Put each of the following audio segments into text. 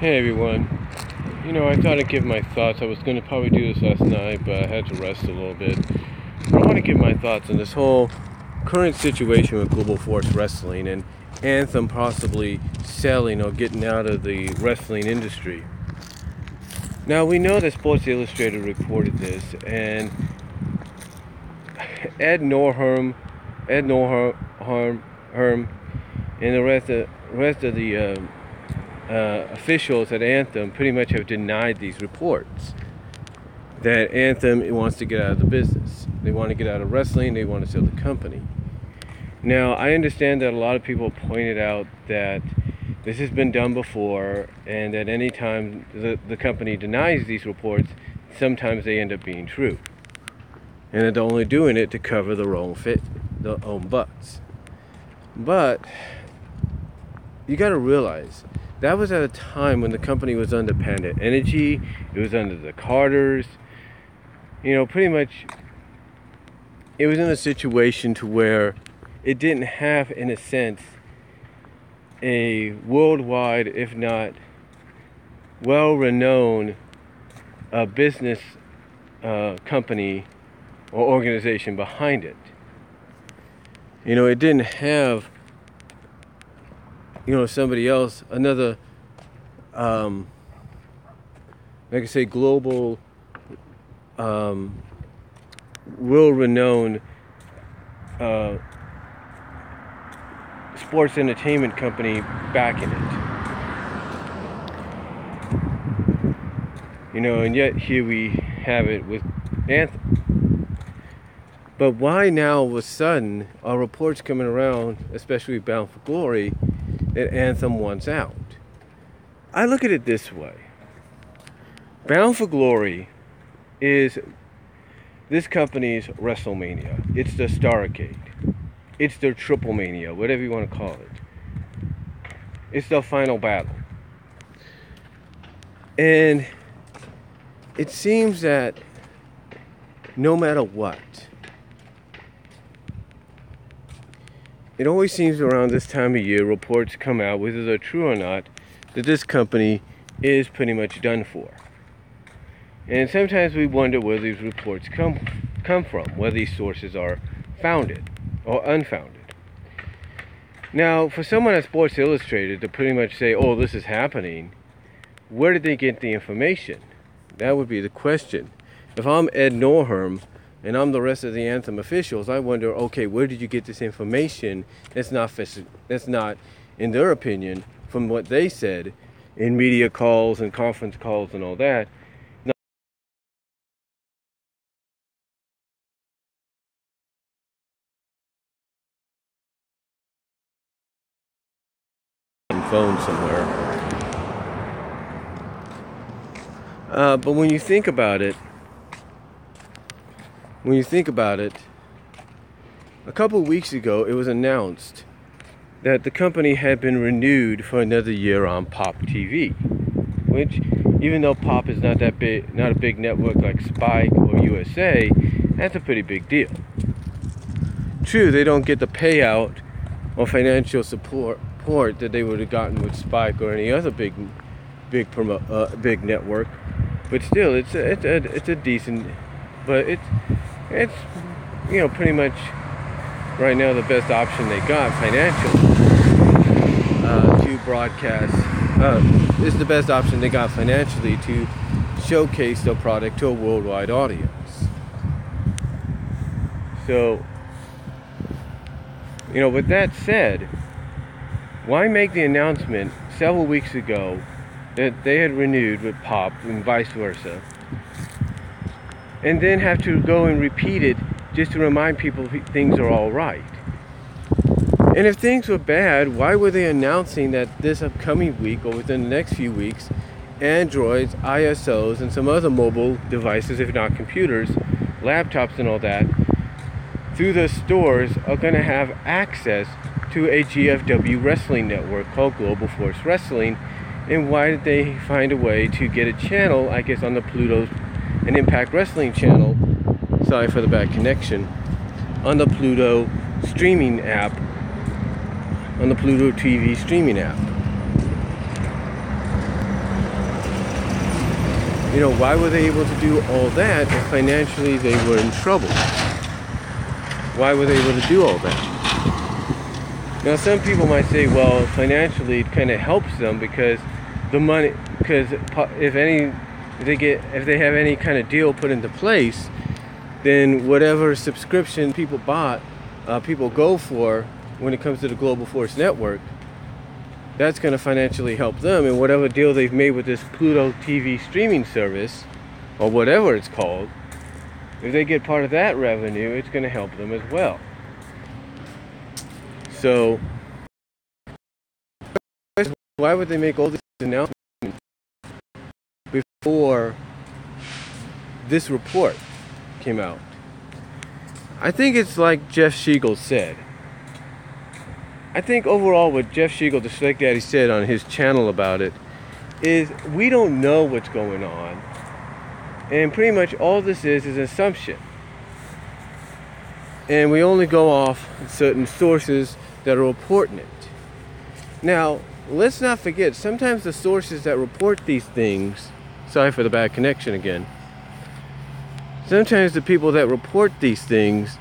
Hey everyone. I thought I'd give my thoughts. I was going to probably do this last night, but I had to rest a little bit. But I want to give my thoughts on this whole current situation with Global Force Wrestling and Anthem possibly selling or getting out of the wrestling industry. Now, we know that Sports Illustrated reported this, and Ed Norham, and the rest of the officials at Anthem pretty much have denied these reports that Anthem wants to get out of the business. They want to get out of wrestling. They want to sell the company. Now, I understand that a lot of people pointed out that this has been done before, and that any time the company denies these reports, sometimes they end up being true, and that they're only doing it to cover their own butts. But you got to realize that was at a time when the company was under Panda Energy. It was under the Carters. Pretty much it was in a situation to where it didn't have, in a sense, a worldwide, if not well-renowned business company or organization behind it. It didn't have somebody else, another, like I say, global, world-renowned sports entertainment company backing it. And yet here we have it with Anthem. But why now all of a sudden are reports coming around, especially Bound for Glory, that Anthem wants out? I look at it this way. Bound for Glory is this company's WrestleMania. It's the Starrcade. It's their Triple Mania, whatever you want to call it. It's the final battle. And it seems that no matter what, it always seems around this time of year, reports come out, whether they're true or not, that this company is pretty much done for. And sometimes we wonder where these reports come from, whether these sources are founded or unfounded. Now, for someone at Sports Illustrated to pretty much say, oh, this is happening, where did they get the information? That would be the question. If I'm Ed Norham and I'm the rest of the Anthem officials, I wonder, okay, where did you get this information that's not, in their opinion, from what they said in media calls and conference calls and all that? Phone somewhere. But when you think about it, a couple of weeks ago it was announced that the company had been renewed for another year on Pop TV, which, even though Pop is not a big network like Spike or USA, that's a pretty big deal. True, they don't get the payout or financial support that they would have gotten with Spike or any other big network, but still, it's a decent, but it's pretty much right now the best option they got financially to broadcast. It's the best option they got financially to showcase their product to a worldwide audience. So, with that said, why make the announcement several weeks ago that they had renewed with Pop and vice versa, and then have to go and repeat it just to remind people things are all right? And if things were bad, why were they announcing that this upcoming week or within the next few weeks, Androids, ISOs, and some other mobile devices, if not computers, laptops and all that, through the stores are going to have access to a GFW wrestling network called Global Force Wrestling? And why did they find a way to get a channel, I guess, on the Pluto and Impact Wrestling channel, sorry for the bad connection, on the Pluto streaming app, on the Pluto TV streaming app? Why were they able to do all that if financially they were in trouble? Why were they able to do all that? Now, some people might say, well, financially it kind of helps them because the money, because if they have any kind of deal put into place, then whatever subscription people go for when it comes to the Global Force Network, that's going to financially help them. And whatever deal they've made with this Pluto TV streaming service, or whatever it's called, if they get part of that revenue, it's going to help them as well. So, why would they make all these announcements before this report came out? I think it's like Jeff Siegel said. I think overall what Jeff Siegel, the Slick Daddy, said on his channel about it is we don't know what's going on. And pretty much all this is an assumption. And we only go off certain sources that are reporting it. Now, let's not forget, sometimes the sources that report these things, sorry for the bad connection again, sometimes the people that report these things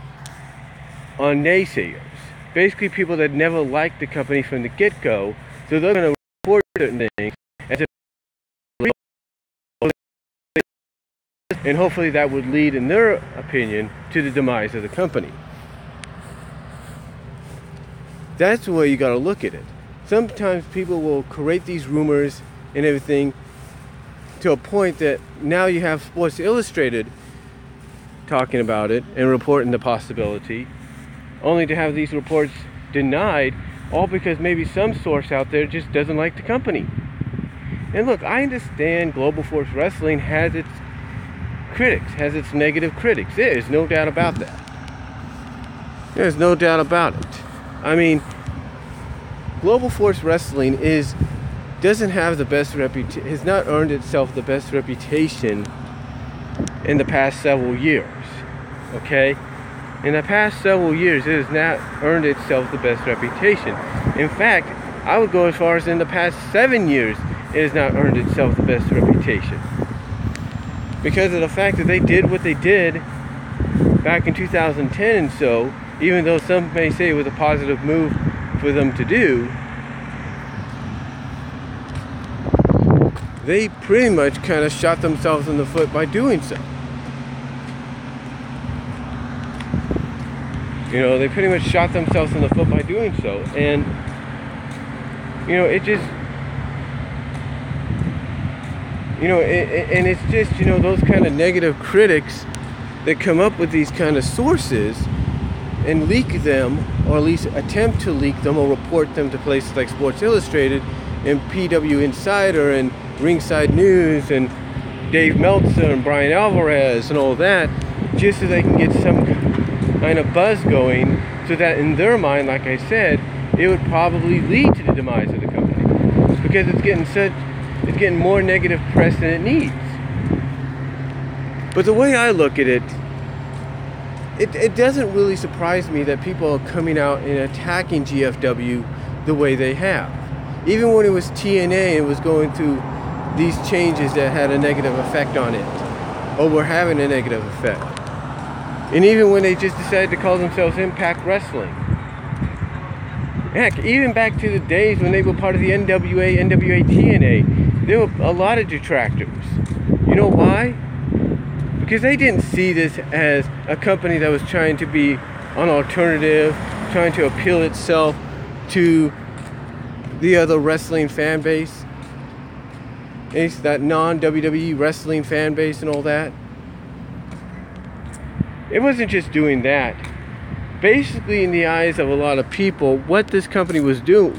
are naysayers. Basically people that never liked the company from the get-go, so they're going to report certain things as if, and hopefully that would lead, in their opinion, to the demise of the company. That's the way you got to look at it. Sometimes people will create these rumors and everything to a point that now you have Sports Illustrated talking about it and reporting the possibility, only to have these reports denied, all because maybe some source out there just doesn't like the company. And look, I understand Global Force Wrestling has its critics, has its negative critics. There's no doubt about that. There's no doubt about it. I mean, Global Force Wrestling doesn't have the best reputation, has not earned itself the best reputation in the past several years. Okay? In the past several years, it has not earned itself the best reputation. In fact, I would go as far as in the past 7 years, it has not earned itself the best reputation. Because of the fact that they did what they did back in 2010 and so, even though some may say it was a positive move for them to do, they pretty much kind of shot themselves in the foot by doing so. They pretty much shot themselves in the foot by doing so. And, it just, and it's just, those kind of negative critics that come up with these kind of sources and leak them, or at least attempt to leak them or report them to places like Sports Illustrated and PW Insider and Ringside News and Dave Meltzer and Brian Alvarez and all that, just so they can get some kind of buzz going, so that in their mind, like I said, it would probably lead to the demise of the company, because it's getting more negative press than it needs. But the way I look at it, it doesn't really surprise me that people are coming out and attacking GFW the way they have. Even when it was TNA and was going through these changes that had a negative effect on it, or were having a negative effect. And even when they just decided to call themselves Impact Wrestling. Heck, even back to the days when they were part of the NWA TNA, there were a lot of detractors. You know why? Because they didn't see this as a company that was trying to be an alternative, trying to appeal itself to the other wrestling fan base. It's that non-WWE wrestling fan base and all that. It wasn't just doing that. Basically, in the eyes of a lot of people, what this company was in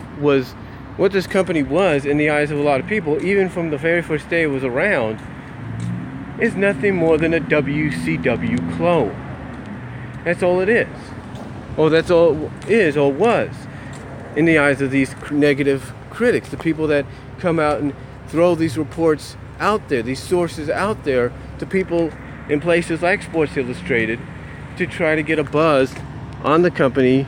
the eyes of a lot of people, even from the very first day it was around, is nothing more than a WCW clone. That's all it is. Or that's all it is, or was, in the eyes of these negative critics, the people that come out and throw these reports out there, these sources out there to people in places like Sports Illustrated, to try to get a buzz on the company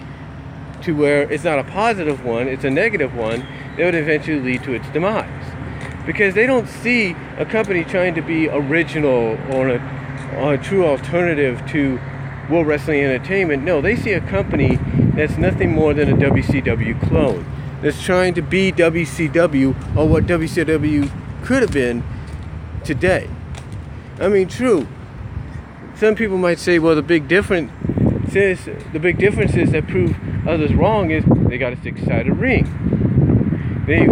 to where it's not a positive one, it's a negative one that would eventually lead to its demise. because they don't see a company trying to be original or a true alternative to World Wrestling Entertainment. No, they see a company that's nothing more than a WCW clone, that's trying to be WCW, or what WCW could have been today. I mean, true, some people might say, well, the big difference is that prove others wrong is they got a 6-sided ring. They've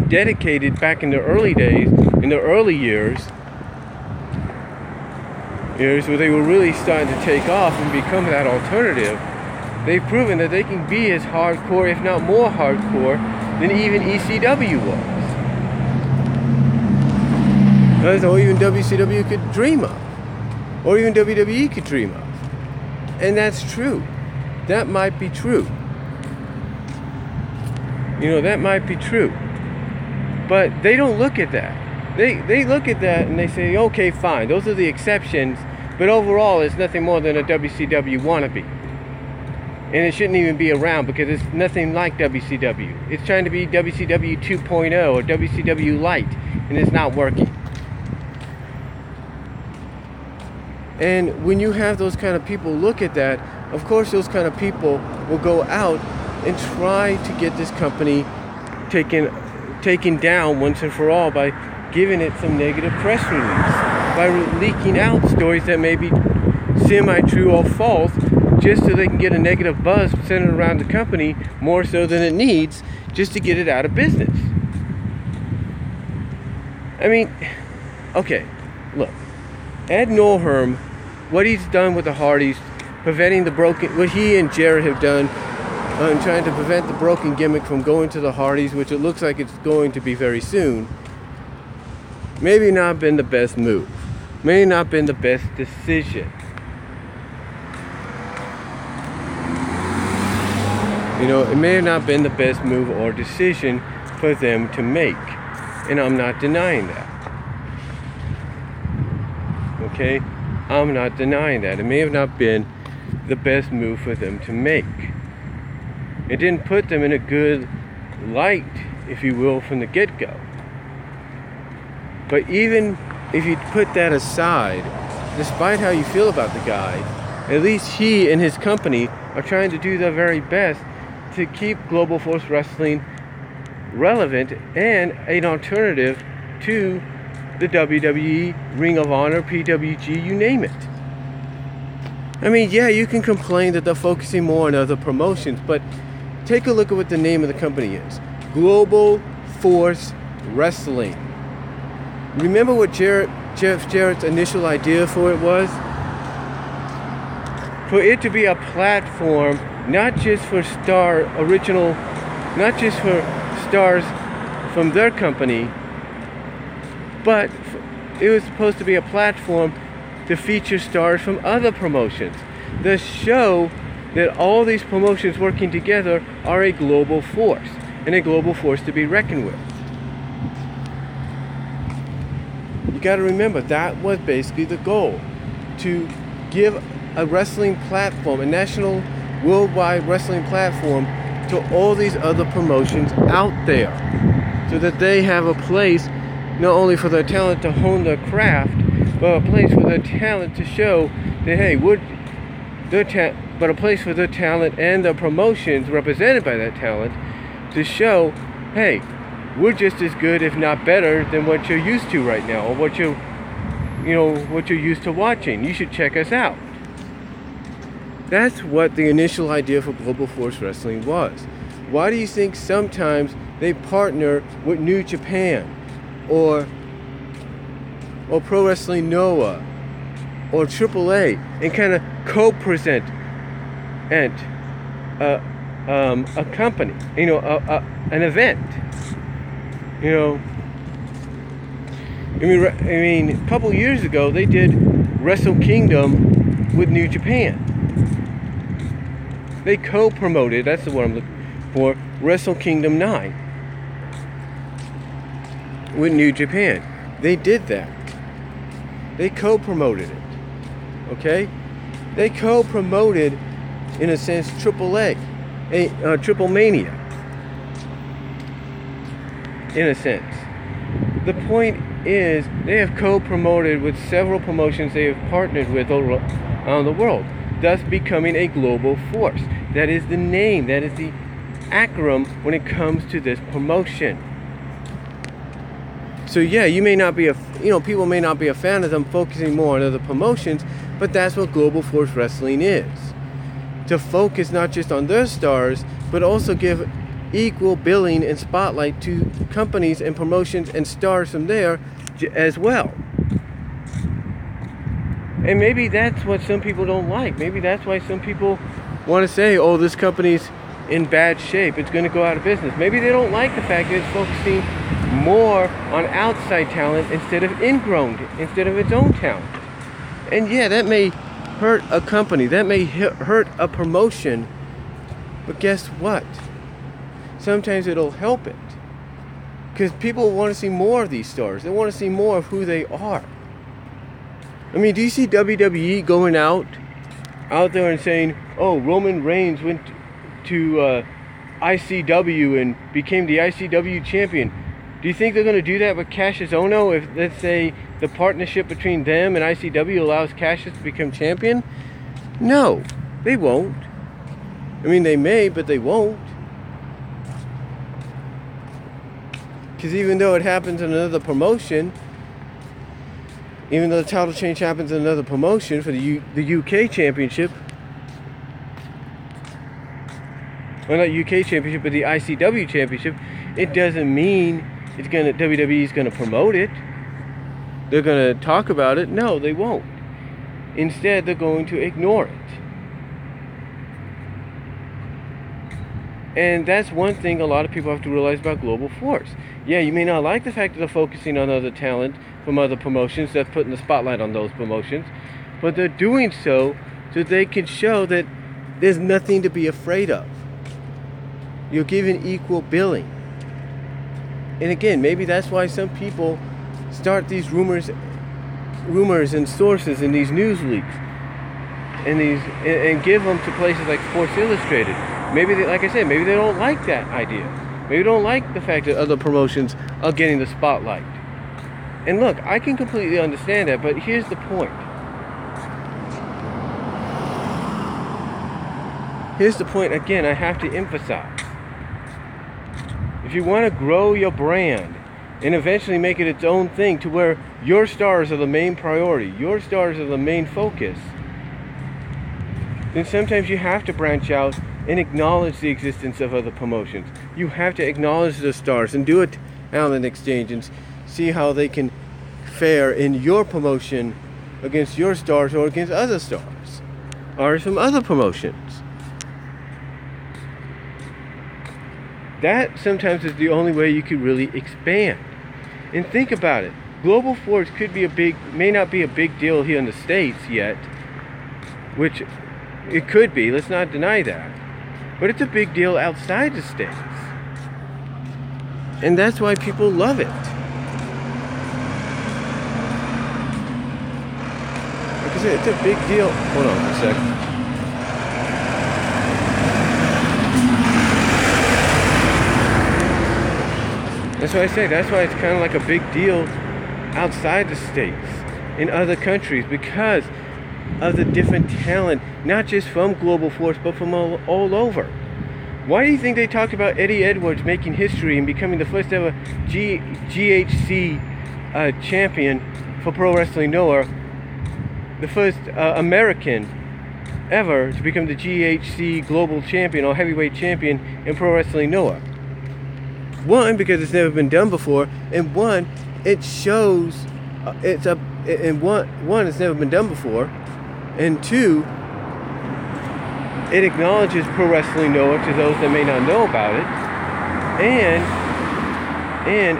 dedicated back in the early days, in the early years where they were really starting to take off and become that alternative. They've proven that they can be as hardcore, if not more hardcore, than even ECW was, or even WCW could dream of, or even WWE could dream of. And that's true. That might be true. That might be true. But they don't look at that. They look at that and they say, okay, fine, those are the exceptions, but overall it's nothing more than a WCW wannabe. And it shouldn't even be around because it's nothing like WCW. It's trying to be WCW 2.0 or WCW Light, and it's not working. And when you have those kind of people look at that, of course those kind of people will go out and try to get this company taken down once and for all by giving it some negative press release, by leaking out stories that may be semi-true or false, just so they can get a negative buzz centered around the company more so than it needs, just to get it out of business. I mean, okay, look, Ed Norherm, what he's done with the Hardys, preventing the broken, what he and Jarrett have done, trying to prevent the broken gimmick from going to the Hardys, which it looks like it's going to be very soon, maybe not been the best move, maybe not been the best decision. It may have not been the best move or decision for them to make, and I'm not denying that. Okay? I'm not denying that. It may have not been the best move for them to make. It didn't put them in a good light, if you will, from the get-go. But even if you put that aside, despite how you feel about the guy, at least he and his company are trying to do their very best to keep Global Force Wrestling relevant and an alternative to the WWE, Ring of Honor, PWG, you name it. I mean, yeah, you can complain that they're focusing more on other promotions, but take a look at what the name of the company is. Global Force Wrestling. Remember what Jeff Jarrett's initial idea for it was? For it to be a platform not just for not just for stars from their company, but it was supposed to be a platform to feature stars from other promotions. The show that all these promotions working together are a global force, and a global force to be reckoned with. You got to remember, that was basically the goal, to give a wrestling platform, a national, worldwide wrestling platform to all these other promotions out there, so that they have a place not only for their talent to hone their craft, but a place for their talent to show that, hey, but a place for their talent and the promotions represented by that talent to show, hey, we're just as good, if not better, than what you're used to right now, or what you're used to watching. You should check us out. That's what the initial idea for Global Force Wrestling was. Why do you think sometimes they partner with New Japan, or Pro Wrestling Noah, or AAA, and kind of co-present a company, an event? I mean, a couple years ago they did Wrestle Kingdom with New Japan. They co-promoted, that's the word I'm looking for, Wrestle Kingdom 9 with New Japan. They did that. They co-promoted it. Okay? They co-promoted, in a sense, AAA, Triple Mania. in a sense. The point is, they have co-promoted with several promotions they have partnered with all around the world, thus becoming a global force. That is the name, that is the acronym when it comes to this promotion. So yeah, you may not be people may not be a fan of them focusing more on other promotions, but that's what Global Force Wrestling is. To focus not just on their stars, but also give equal billing and spotlight to companies and promotions and stars from there as well. And maybe that's what some people don't like. Maybe that's why some people want to say, oh, this company's in bad shape, it's going to go out of business. Maybe they don't like the fact that it's focusing more on outside talent instead of instead of its own talent. And yeah, that may hurt a company, that may hurt a promotion, but guess what? Sometimes it'll help it, because people want to see more of these stars. They want to see more of who they are. I mean, do you see WWE going out there and saying, oh, Roman Reigns went to ICW and became the ICW champion? Do you think they're going to do that with Cassius Ohno if, let's say, the partnership between them and ICW allows Cassius to become champion? No, they won't. I mean, they may, but they won't. Because even though it happens in another promotion, even though the title change happens in another promotion for the UK Championship, well, not UK Championship, but the ICW Championship, it doesn't mean WWE is gonna promote it. They're gonna talk about it. No, they won't. Instead, they're going to ignore it. And that's one thing a lot of people have to realize about Global Force. Yeah, you may not like the fact that they're focusing on other talent from other promotions, that's putting the spotlight on those promotions, but they're doing so they can show that there's nothing to be afraid of. You're given equal billing. And again, maybe that's why some people start these rumors and sources in these news leaks, and give them to places like Sports Illustrated. Maybe like I said, maybe they don't like that idea. Maybe they don't like the fact that other promotions are getting the spotlight. And look, I can completely understand that, but here's the point. Here's the point again I have to emphasize. If you want to grow your brand and eventually make it its own thing to where your stars are the main priority, your stars are the main focus, then sometimes you have to branch out and acknowledge the existence of other promotions. You have to acknowledge the stars and do a talent exchange and see how they can fare in your promotion against your stars or against other stars or some other promotions. That sometimes is the only way you could really expand. And think about it. Global Force may not be a big deal here in the States yet, which it could be, let's not deny that. But it's a big deal outside the States. And that's why people love it. Like I said, it's a big deal. Hold on a second. That's why I say, that's why it's kind of like a big deal outside the States, in other countries, because of the different talent, not just from Global Force, but from all over. Why do you think they talked about Eddie Edwards making history and becoming the first ever GHC champion for Pro Wrestling Noah, the first American ever to become the GHC Global Champion or Heavyweight Champion in Pro Wrestling Noah? One, because it's never been done before, and one, it shows it's never been done before, and two, it acknowledges Pro Wrestling Noah to those that may not know about it, and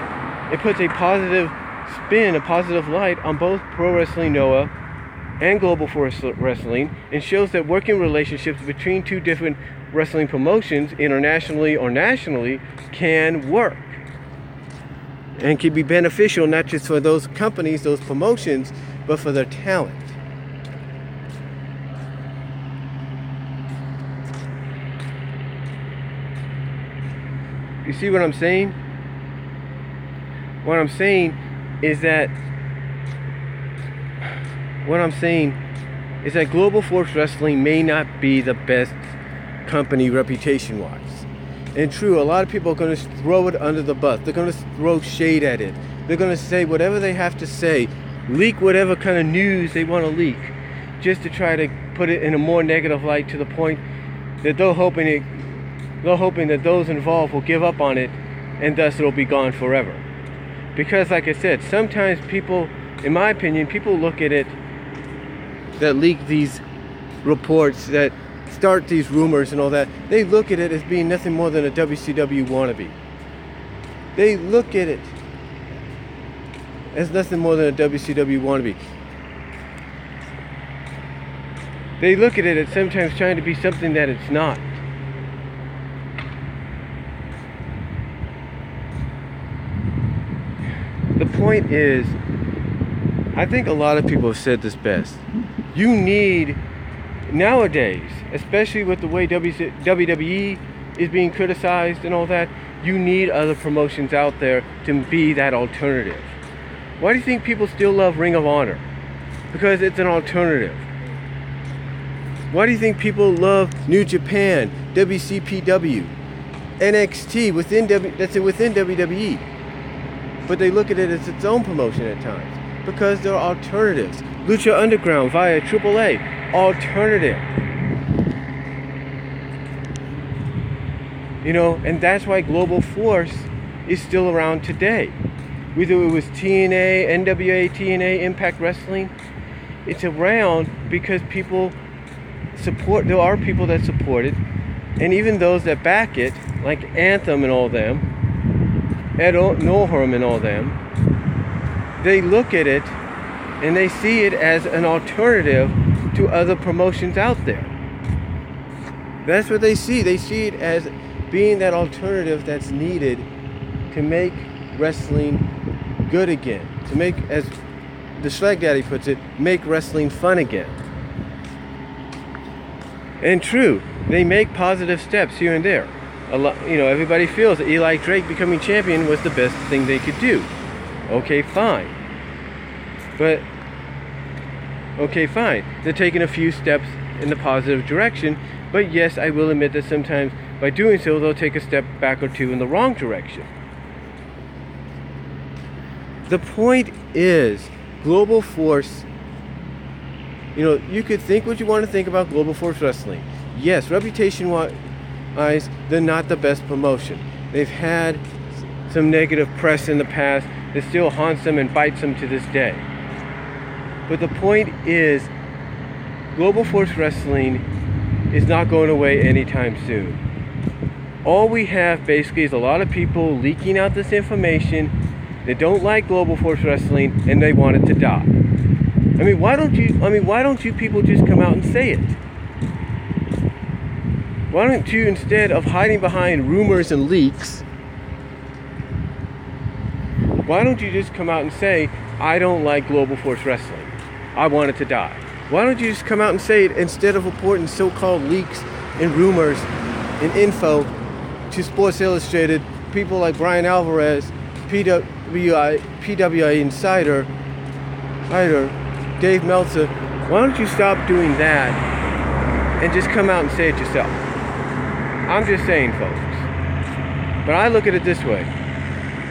it puts a positive spin, a positive light on both Pro Wrestling Noah and Global Force Wrestling, and shows that working relationships between two different wrestling promotions, internationally or nationally, can work and can be beneficial not just for those companies, those promotions, but for their talent. You see what I'm saying? What I'm saying is that Global Force Wrestling may not be the best company reputation-wise. And true, a lot of people are going to throw it under the bus. They're going to throw shade at it. They're going to say whatever they have to say, leak whatever kind of news they want to leak, just to try to put it in a more negative light, to the point that they're hoping that those involved will give up on it, and thus it'll be gone forever. Because like I said, sometimes people, in my opinion, people look at it, that leak these reports, that start these rumors and all that, they look at it as being nothing more than a WCW wannabe. They look at it as nothing more than a WCW wannabe. They look at it as sometimes trying to be something that it's not. The point is, I think a lot of people have said this best. You need, nowadays, especially with the way WWE is being criticized and all that, you need other promotions out there to be that alternative. Why do you think people still love Ring of Honor? Because it's an alternative. Why do you think people love New Japan, WCPW, NXT within WWE? But they look at it as its own promotion at times, because there are alternatives. Lucha Underground via AAA, alternative. You know, and that's why Global Force is still around today. Whether it was TNA, NWA, TNA, Impact Wrestling, it's around because people support, there are people that support it, and even those that back it, like Anthem and all them, Ed Norholm and all them, they look at it and they see it as an alternative to other promotions out there. That's what they see. They see it as being that alternative that's needed to make wrestling good again. To make, as the Schleg Daddy puts it, make wrestling fun again. And true, they make positive steps here and there. A lot, you know, everybody feels that Eli Drake becoming champion was the best thing they could do. Okay, fine. But, okay, fine. They're taking a few steps in the positive direction. But yes, I will admit that sometimes by doing so, they'll take a step back or two in the wrong direction. The point is, Global Force, you know, you could think what you want to think about Global Force Wrestling. Yes, reputation-wise, they're not the best promotion. They've had some negative press in the past that still haunts them and bites them to this day. But the point is, Global Force Wrestling is not going away anytime soon. All we have basically is a lot of people leaking out this information. They don't like Global Force Wrestling and they want it to die. I mean, why don't you people just come out and say it? Why don't you, instead of hiding behind rumors and leaks, why don't you just come out and say, I don't like Global Force Wrestling. I want it to die. Why don't you just come out and say it instead of reporting so-called leaks and rumors and info to Sports Illustrated, people like Brian Alvarez, PWI Insider, Dave Meltzer? Why don't you stop doing that and just come out and say it yourself? I'm just saying, folks. But I look at it this way.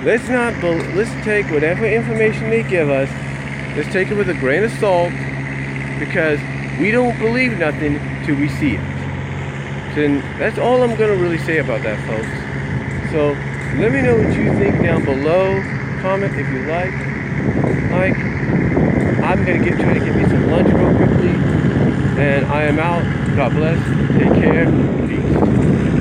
Let's take whatever information they give us, let's take it with a grain of salt, because we don't believe nothing till we see it. So that's all I'm going to really say about that, folks. So let me know what you think down below. Comment if you like. I'm going to try to get me some lunch real quickly. And I am out. God bless. Take care. Peace.